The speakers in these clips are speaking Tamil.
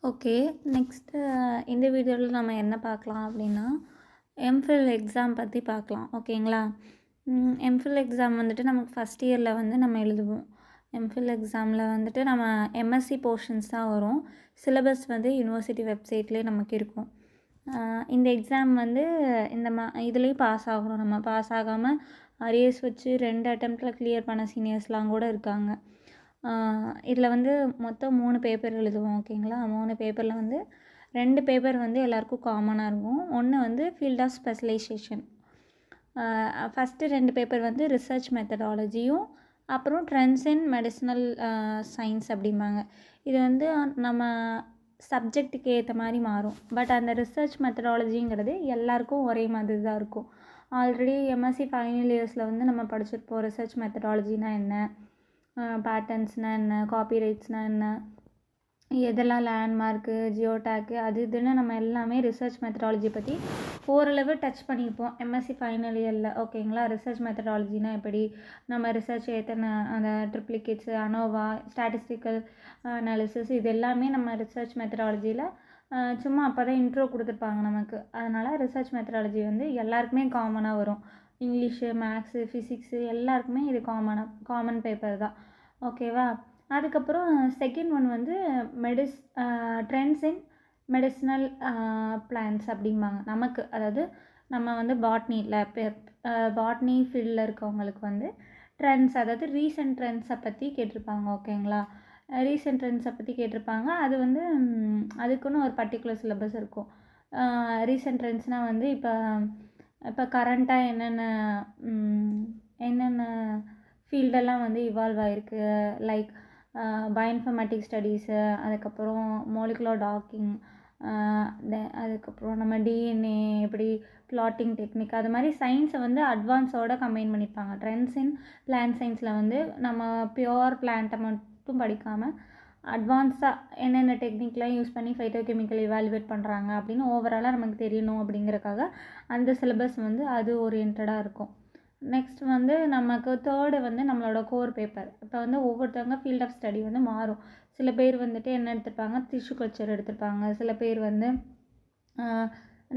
ஓகே. நெக்ஸ்ட்டு இந்த வீடியோல நம்ம என்ன பார்க்கலாம் அப்படின்னா, எம்ஃபில் எக்ஸாம் பத்தி பார்க்கலாம். ஓகேங்களா? எம்ஃபில் எக்ஸாம் வந்துட்டு நமக்கு ஃபஸ்ட் இயர்ல வந்து நம்ம எழுதுவோம். எம்ஃபில் எக்ஸாமில் வந்துட்டு நம்ம எம்எஸ்சி போர்ஷன்ஸ் தான் வரும். சிலபஸ் வந்து யுனிவர்சிட்டி வெப்சைட்லேயே நமக்கு இருக்கும். இந்த எக்ஸாம் வந்து இதுலேயும் பாஸ் ஆகணும். நம்ம பாஸ் ஆகாமல் அரியர்ஸ் வச்சு 2 அட்டெம்ப்டில் கிளியர் பண்ண சீனியர்ஸ்லாம் கூட இருக்காங்க. இதில் வந்து மொத்தம் 3 பேப்பர் எழுதுவோம். ஓகேங்களா? 3 பேப்பரில் வந்து 2 பேப்பர் வந்து எல்லாருக்கும் காமனாக இருக்கும். ஒன்று வந்து field of specialisation. First 2 paper வந்து ரிசர்ச் மெத்தடாலஜியும் அப்புறம் ட்ரெண்ட்ஸ் இன் மெடிசினல் சயின்ஸ் அப்படிம்பாங்க. இது வந்து நம்ம சப்ஜெக்ட்டுக்கு ஏற்ற மாதிரி மாறும். பட் அந்த ரிசர்ச் மெத்தடாலஜிங்கிறது எல்லாருக்கும் ஒரே மாதிரி தான் இருக்கும். ஆல்ரெடி எம்எஸ்சி ஃபைனல் இயர்ஸில் வந்து நம்ம படிச்சிருப்போம். ரிசர்ச் மெத்தடாலஜினா என்ன, பேட்டர்ன்ஸ்னால் என்ன, காப்பிரைட்ஸ்னால் என்ன, எதெல்லாம் லேண்ட்மார்க்கு, ஜியோடேக்கு அது இதுன்னு நம்ம எல்லாமே ரிசர்ச் மெத்தடாலஜி பற்றி ஓரளவு டச் பண்ணியிருப்போம் எம்எஸ்சி ஃபைனல் இயரில். ஓகேங்களா? ரிசர்ச் மெத்தடாலஜினா எப்படி, நம்ம ரிசர்ச் எத்தனை அந்த ட்ரிப்ளிகேட்ஸு, அனோவா, ஸ்டாட்டிஸ்டிக்கல் அனாலிசிஸ் இது எல்லாமே நம்ம ரிசர்ச் மெத்தடாலஜியில் சும்மா அப்போ தான் இன்ட்ரோ கொடுத்துருப்பாங்க நமக்கு. அதனால் ரிசர்ச் மெத்தடாலஜி வந்து எல்லாருக்குமே காமனாக வரும். இங்கிலீஷு, மேக்ஸு, ஃபிசிக்ஸு எல்லாருக்குமே இது காமன் பேப்பர் தான். ஓகேவா? அதுக்கப்புறம் செகண்ட் ஒன் வந்து ட்ரெண்ட்ஸ் இன் மெடிசினல் பிளான்ட்ஸ் அப்படிம்பாங்க. நமக்கு அதாவது நம்ம வந்து பாட்னி ஃபீல்டில் இருக்கவங்களுக்கு வந்து ட்ரெண்ட்ஸ், அதாவது ரீசன்ட் ட்ரெண்ட்ஸை பற்றி கேட்டிருப்பாங்க. ஓகேங்களா? ரீசன்ட் ட்ரெண்ட்ஸை பற்றி கேட்டிருப்பாங்க. அது வந்து அதுக்குன்னு ஒரு பர்டிகுலர் சிலபஸ் இருக்கும். ரீசன்ட் ட்ரெண்ட்ஸ்னால் வந்து இப்போ கரண்ட்டாக என்னென்ன ஃபீல்டெல்லாம் வந்து இவால்வ் ஆகிருக்கு, லைக் பயோஇன்ஃபர்மேட்டிக் ஸ்டடீஸு, அதுக்கப்புறம் மோலிகுலர் டாக்கிங், அதுக்கப்புறம் நம்ம டிஎன்ஏ எப்படி பிளாட்டிங் டெக்னிக், அது மாதிரி சயின்ஸை வந்து அட்வான்ஸோடு கம்பைன் பண்ணியிருப்பாங்க. ட்ரெண்ட்ஸ் இன் பிளான்ட் சயின்ஸில் வந்து நம்ம பியோர் பிளான்ட்டை மட்டும் படிக்காமல் அட்வான்ஸாக என்னென்ன டெக்னிக்லாம் யூஸ் பண்ணி ஃபைட்டோகெமிக்கல் இவாலுவேட் பண்ணுறாங்க அப்படின்னு ஓவராலாக நமக்கு தெரியணும் அப்படிங்கிறக்காக அந்த சிலபஸ் வந்து அது ஓரியன்டாக இருக்கும். நெக்ஸ்ட் வந்து நமக்கு தேர்டு வந்து நம்மளோட கோர் பேப்பர். இப்போ வந்து ஒவ்வொருத்தவங்க ஃபீல்ட் ஆஃப் ஸ்டடி வந்து மாறும். சில பேர் வந்துட்டு என்ன எடுத்திருப்பாங்க, டிஷ்யூ கல்ச்சர் எடுத்திருப்பாங்க. சில பேர் வந்து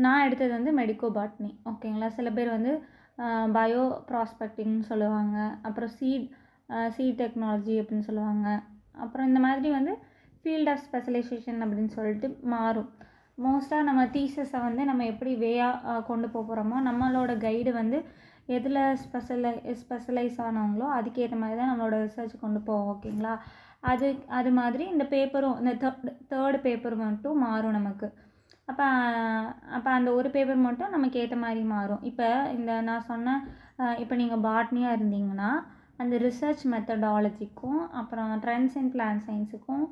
நான் எடுத்தது வந்து மெடிக்கோ பாட்னி. ஓகேங்களா? சில பேர் வந்து பயோ ப்ராஸ்பெக்டிங்னு சொல்லுவாங்க. அப்புறம் சீட் டெக்னாலஜி அப்படின்னு சொல்லுவாங்க. அப்புறம் இந்த மாதிரி வந்து ஃபீல்ட் ஆஃப் ஸ்பெஷலைசேஷன் அப்படின்னு சொல்லிட்டு மாறும். மோஸ்ட்டாக நம்ம தீசஸை வந்து நம்ம எப்படி வேயாக கொண்டு போகிறோமோ, நம்மளோட கைடு வந்து எதில் ஸ்பெஷலைஸ் ஆனவங்களோ அதுக்கேற்ற மாதிரி தான் நம்மளோட ரிசர்ச் கொண்டு போவோம். ஓகேங்களா? அது மாதிரி இந்த பேப்பரும், இந்த தேர்டு பேப்பர் மட்டும் மாறும் நமக்கு. அப்போ அந்த ஒரு பேப்பர் மட்டும் நமக்கு ஏற்ற மாதிரி மாறும். இப்போ நான் சொன்ன இப்போ நீங்கள் பாட்னியாக இருந்தீங்கன்னா அந்த ரிசர்ச் மெத்தடாலஜிக்கும் அப்புறம் ட்ரெண்ட்ஸ் இன் பிளான்ட் சயின்ஸுக்கும்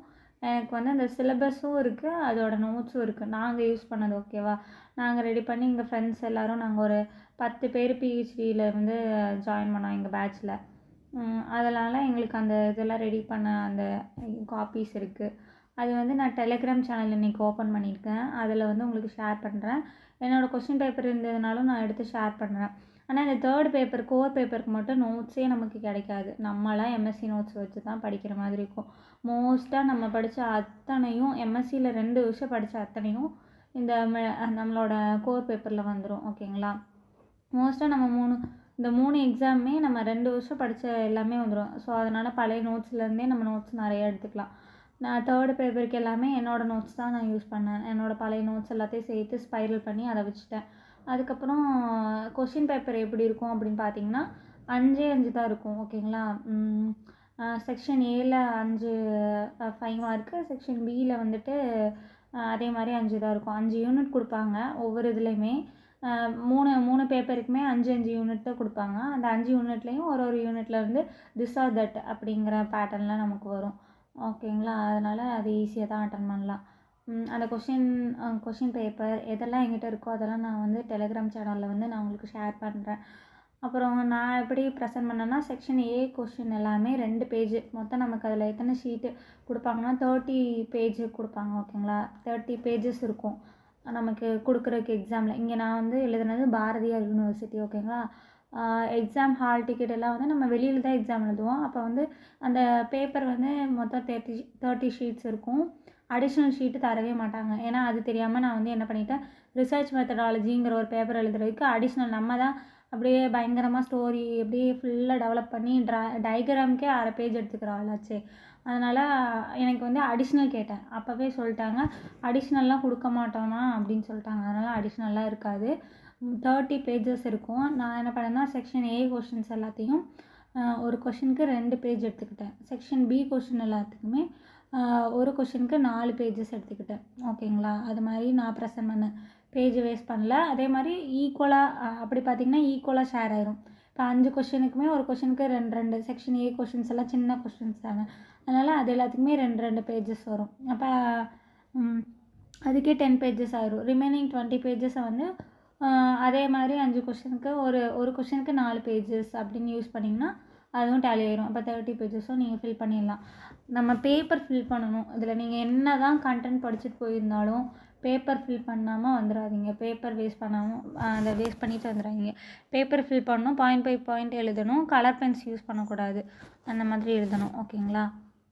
எனக்கு வந்து அந்த சிலபஸும் இருக்குது, அதோட நோட்ஸும் இருக்குது. நாங்கள் யூஸ் பண்ணது. ஓகேவா? நாங்கள் ரெடி பண்ணி எங்கள் ஃப்ரெண்ட்ஸ் எல்லோரும் நாங்கள் ஒரு 10 பேர் பிஹெச்டியில் வந்து ஜாயின் பண்ணோம் எங்கள் பேட்சில். அதனால் எங்களுக்கு அந்த இதெல்லாம் ரெடி பண்ண அந்த காப்பீஸ் இருக்குது. அது வந்து நான் டெலிகிராம் சேனல் இன்றைக்கி ஓப்பன் பண்ணியிருக்கேன். அதில் வந்து உங்களுக்கு ஷேர் பண்ணுறேன். என்னோடய கொஸ்டின் பேப்பர் இருந்ததுனாலும் நான் எடுத்து ஷேர் பண்ணுறேன். ஆனால் இந்த தேர்ட் பேப்பர், கோர் பேப்பருக்கு மட்டும் நோட்ஸே நமக்கு கிடைக்காது. நம்மளாம் எம்எஸ்சி நோட்ஸ் வச்சு தான் படிக்கிற மாதிரி இருக்கும். மோஸ்ட்டாக நம்ம படித்த அத்தனையும் எம்எஸ்சியில் 2 வருஷம் படித்த அத்தனையும் இந்த நம்மளோட கோர் பேப்பரில் வந்துடும். ஓகேங்களா? மோஸ்ட்டாக நம்ம இந்த 3 எக்ஸாமுமே நம்ம 2 வருஷம் படித்த எல்லாமே வந்துடும். ஸோ அதனால் பழைய நோட்ஸ்லேருந்தே நம்ம நோட்ஸ் நிறைய எடுத்துக்கலாம். நான் தேர்டு பேப்பருக்கு எல்லாமே என்னோடய நோட்ஸ் தான் நான் யூஸ் பண்ணேன். என்னோடய பழைய நோட்ஸ் எல்லாத்தையும் சேர்த்து ஸ்பைரல் பண்ணி அதை வச்சுட்டேன். அதுக்கப்புறம் கொஷின் பேப்பர் எப்படி இருக்கும் அப்படின்னு பார்த்தீங்கன்னா 5 தான் இருக்கும். ஓகேங்களா? செக்ஷன் ஏல 5 மார்க்கு, செக்ஷன் பியில் வந்துட்டு அதே மாதிரி 5 தான் இருக்கும். 5 யூனிட் கொடுப்பாங்க ஒவ்வொரு இதுலேயுமே. 3 பேப்பருக்குமே 5 யூனிட் தான் கொடுப்பாங்க. அந்த 5 யூனிட்லேயும் ஒரு யூனிட்லேருந்து திஸ் ஆர் தட் அப்படிங்கிற பேட்டர்னில் நமக்கு வரும். ஓகேங்களா? அதனால் அது ஈஸியாக தான் அட்டன் பண்ணலாம். அந்த கொஷின் பேப்பர் எதெல்லாம் என்கிட்ட இருக்கோ அதெல்லாம் நான் வந்து டெலிகிராம் சேனலில் வந்து நான் உங்களுக்கு ஷேர் பண்ணுறேன். அப்புறம் நான் எப்படி ப்ரெசென்ட் பண்ணேன்னா, செக்ஷன் ஏ கொஷின் எல்லாமே 2 பேஜ். மொத்தம் நமக்கு அதில் எத்தனை ஷீட்டு கொடுப்பாங்கன்னா 30 பேஜ் கொடுப்பாங்க. ஓகேங்களா? 30 பேஜஸ் இருக்கும் நமக்கு கொடுக்குறதுக்கு எக்ஸாமில். இங்கே நான் வந்து எழுதுனது பாரதியார் யூனிவர்சிட்டி. ஓகேங்களா? எக்ஸாம் ஹால் டிக்கெட் எல்லாம் வந்து நம்ம வெளியில் தான் எக்ஸாம் எழுதுவோம். அப்போ வந்து அந்த பேப்பர் வந்து மொத்தம் 30 ஷீட்ஸ் இருக்கும். அடிஷ்னல் ஷீட்டு தரவே மாட்டாங்க. ஏன்னா அது தெரியாமல் நான் வந்து என்ன பண்ணிட்டேன், ரிசர்ச் மெத்தடாலஜிங்கிற ஒரு பேப்பர் எழுதுறதுக்கு அடிஷ்னல் நம்ம தான் அப்படியே பயங்கரமாக ஸ்டோரி அப்படியே ஃபுல்லாக டெவலப் பண்ணி டயக்ராம்க்கே 1/2 பேஜ் எடுத்துக்கிற ஆளாச்சே. அதனால் எனக்கு வந்து அடிஷ்னல் கேட்டேன். அப்போவே சொல்லிட்டாங்க, அடிஷ்னல்லாம் கொடுக்க மாட்டோம்னா அப்படின்னு சொல்லிட்டாங்க. அதனால் அடிஷ்னல்லாம் இருக்காது. 30 பேஜஸ் இருக்கும். நான் என்ன பண்ணேன்னா, செக்ஷன் ஏ கொஷின்ஸ் எல்லாத்தையும் ஒரு கொஷினுக்கு 2 பேஜ் எடுத்துக்கிட்டேன். செக்ஷன் பி கொஷின் எல்லாத்துக்குமே ஒரு கொஷினுக்கு 4 பேஜஸ் எடுத்துக்கிட்டேன். ஓகேங்களா? அது மாதிரி நான் ப்ரெசென்ட் பண்ணேன். பேஜ் வேஸ்ட் பண்ணல. அதே மாதிரி ஈக்குவலாக அப்படி பார்த்திங்கன்னா ஈக்குவலாக ஷேர் ஆயிரும். இப்போ 5 கொஷினுக்குமே ஒரு கொஷினுக்கு 2 செக்ஷன் ஏ கொஷின்ஸ் எல்லாம் சின்ன கொஷின்ஸ் தானே, அதனால் அது எல்லாத்துக்குமே 2 பேஜஸ் வரும். அப்போ அதுக்கே 10 பேஜஸ் ஆயிரும். ரிமைனிங் 20 பேஜஸை வந்து அதே மாதிரி 5 கொஷினுக்கு ஒரு கொஷினுக்கு 4 பேஜஸ் அப்படின்னு யூஸ் பண்ணிங்கன்னா அதுவும் டேலி ஆயிரும். அப்போ 30 பேஜஸும் நீங்கள் ஃபில் பண்ணிடலாம். நம்ம பேப்பர் ஃபில் பண்ணணும். இதில் நீங்கள் என்ன தான் கண்டென்ட் படிச்சுட்டு போயிருந்தாலும் பேப்பர் ஃபில் பண்ணாமல் வந்துடாதீங்க. பேப்பர் வேஸ்ட் பண்ணாமல் அதை வேஸ்ட் பண்ணிட்டு வந்துடாதீங்க. பேப்பர் ஃபில் பண்ணணும், பாயிண்ட் பை பாயிண்ட் எழுதணும், கலர் பென்ஸ் யூஸ் பண்ணக்கூடாது, அந்த மாதிரி எழுதணும். ஓகேங்களா?